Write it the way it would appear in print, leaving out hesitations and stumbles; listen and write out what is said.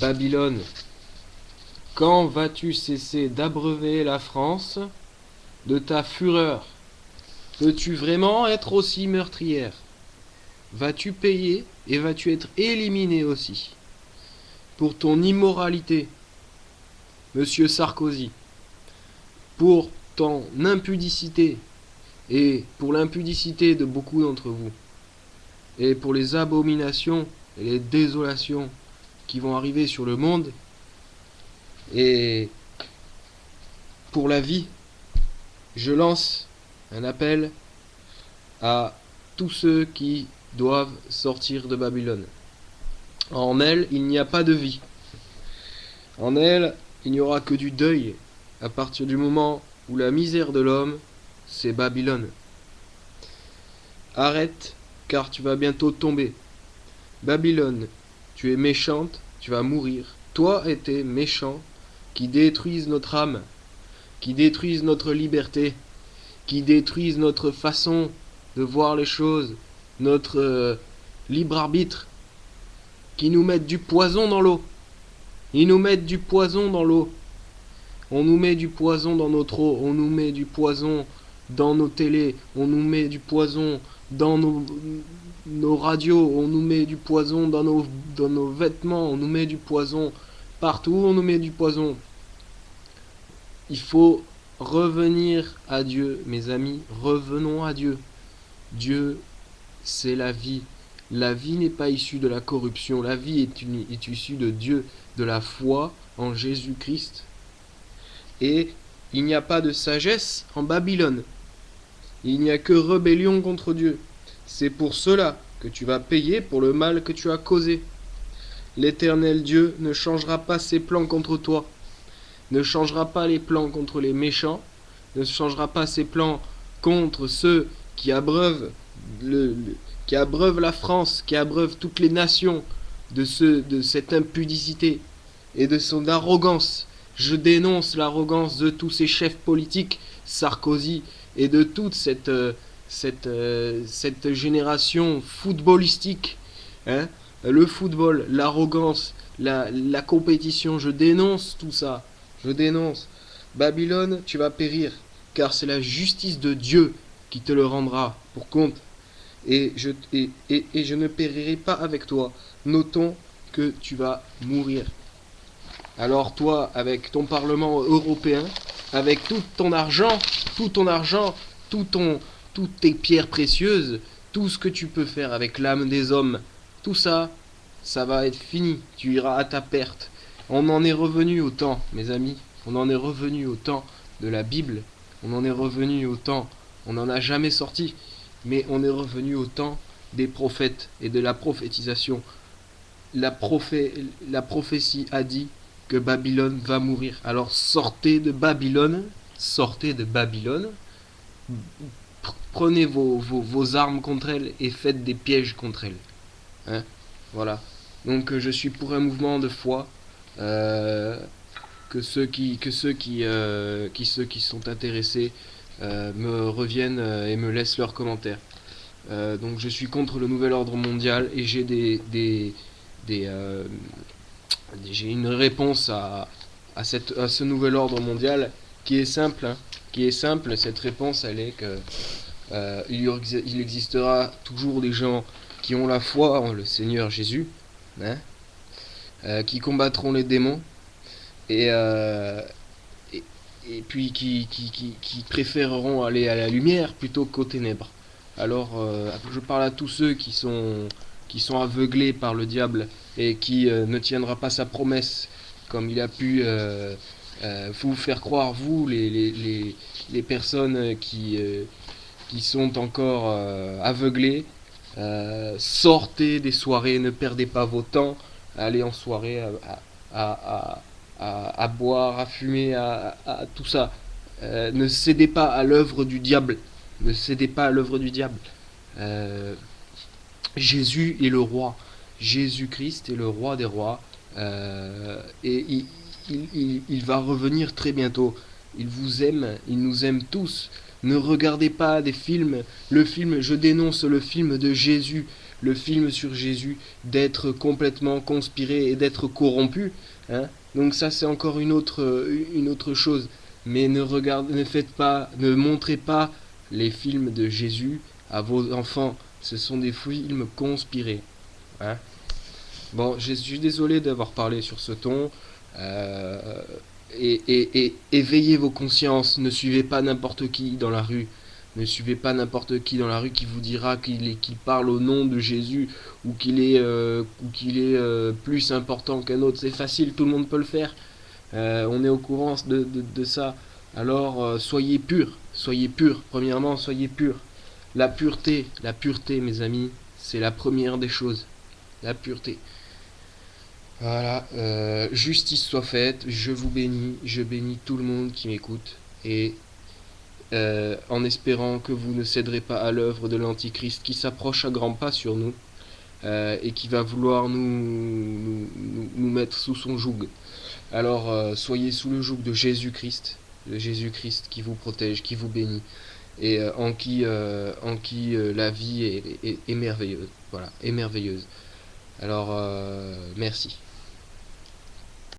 Babylone, quand vas-tu cesser d'abreuver la France de ta fureur? Peux-tu vraiment être aussi meurtrière? Vas-tu payer et vas-tu être éliminé aussi pour ton immoralité, Monsieur Sarkozy, pour ton impudicité et pour l'impudicité de beaucoup d'entre vous, et pour les abominations et les désolations qui vont arriver sur le monde, et pour la vie, je lance un appel à tous ceux qui doivent sortir de Babylone. En elle, il n'y a pas de vie. En elle, il n'y aura que du deuil à partir du moment où la misère de l'homme, c'est Babylone. Arrête, car tu vas bientôt tomber. Babylone, tu es méchante, tu vas mourir. Toi et tes méchants qui détruisent notre âme, qui détruisent notre liberté, qui détruisent notre façon de voir les choses, notre libre arbitre, qui nous mettent du poison dans l'eau. Ils nous mettent du poison dans l'eau. On nous met du poison dans notre eau, on nous met du poison dans nos télés, on nous met du poison dans nos radios, on nous met du poison dans nos vêtements, on nous met du poison partout, on nous met du poison. Il faut revenir à Dieu, mes amis, revenons à Dieu. Dieu, c'est la vie. La vie n'est pas issue de la corruption, la vie est issue de Dieu, de la foi en Jésus-Christ. Et il n'y a pas de sagesse en Babylone. Il n'y a que rébellion contre Dieu. C'est pour cela que tu vas payer pour le mal que tu as causé. L'Éternel Dieu ne changera pas ses plans contre toi, ne changera pas les plans contre les méchants, ne changera pas ses plans contre ceux qui abreuvent la France, qui abreuvent toutes les nations de cette impudicité et de son arrogance. Je dénonce l'arrogance de tous ces chefs politiques, Sarkozy, et de toute cette génération footballistique, hein, le football, l'arrogance, la compétition. Je dénonce tout ça. Je dénonce. Babylone, tu vas périr, car c'est la justice de Dieu qui te le rendra pour compte. Et je ne périrai pas avec toi. Notons que tu vas mourir. Alors toi, avec ton Parlement européen, avec tout ton argent, toutes tes pierres précieuses, tout ce que tu peux faire avec l'âme des hommes, tout ça, ça va être fini. Tu iras à ta perte. On en est revenu au temps, mes amis. On en est revenu au temps de la Bible. On en est revenu au temps. On n'en a jamais sorti. Mais on est revenu au temps des prophètes et de la prophétisation. La prophétie a dit que Babylone va mourir. Alors sortez de Babylone. Sortez de Babylone. Prenez vos armes contre elle et faites des pièges contre elle. Hein, voilà. Donc je suis pour un mouvement de foi. Que ceux qui sont intéressés me reviennent et me laissent leurs commentaires. Donc je suis contre le nouvel ordre mondial et j'ai une réponse à ce nouvel ordre mondial qui est simple. Cette réponse, elle est que il existera toujours des gens qui ont la foi en le Seigneur Jésus, hein, qui combattront les démons et puis qui préféreront aller à la lumière plutôt qu'aux ténèbres. Alors je parle à tous ceux qui sont aveuglés par le diable et qui ne tiendra pas sa promesse comme il a pu vous faire croire, vous, les personnes qui sont encore aveuglées. Sortez des soirées, ne perdez pas vos temps, allez en soirée à boire, à fumer, à tout ça. Ne cédez pas à l'œuvre du diable. Ne cédez pas à l'œuvre du diable. Jésus est le roi. Jésus-Christ est le roi des rois. Et il va revenir très bientôt. Il vous aime, il nous aime tous. Ne regardez pas des films. Le film, je dénonce le film de Jésus, le film sur Jésus, d'être complètement conspiré et d'être corrompu. Hein. Donc ça, c'est encore une autre chose. Mais ne faites pas, ne montrez pas les films de Jésus à vos enfants. Ce sont des films conspirés. Hein. Bon, je suis désolé d'avoir parlé sur ce ton. Euh, et éveillez vos consciences. Ne suivez pas n'importe qui dans la rue. Ne suivez pas n'importe qui dans la rue qui vous dira qu'il parle au nom de Jésus ou qu'il est plus important qu'un autre. C'est facile, tout le monde peut le faire. On est au courant de ça. Alors soyez purs. Soyez purs. Premièrement, soyez purs. La pureté, mes amis, c'est la première des choses. La pureté. Voilà, justice soit faite, je vous bénis, je bénis tout le monde qui m'écoute, et en espérant que vous ne céderez pas à l'œuvre de l'Antichrist qui s'approche à grands pas sur nous, et qui va vouloir nous mettre sous son joug. Alors soyez sous le joug de Jésus-Christ qui vous protège, qui vous bénit, et en qui la vie est merveilleuse. Voilà, est merveilleuse. Alors merci.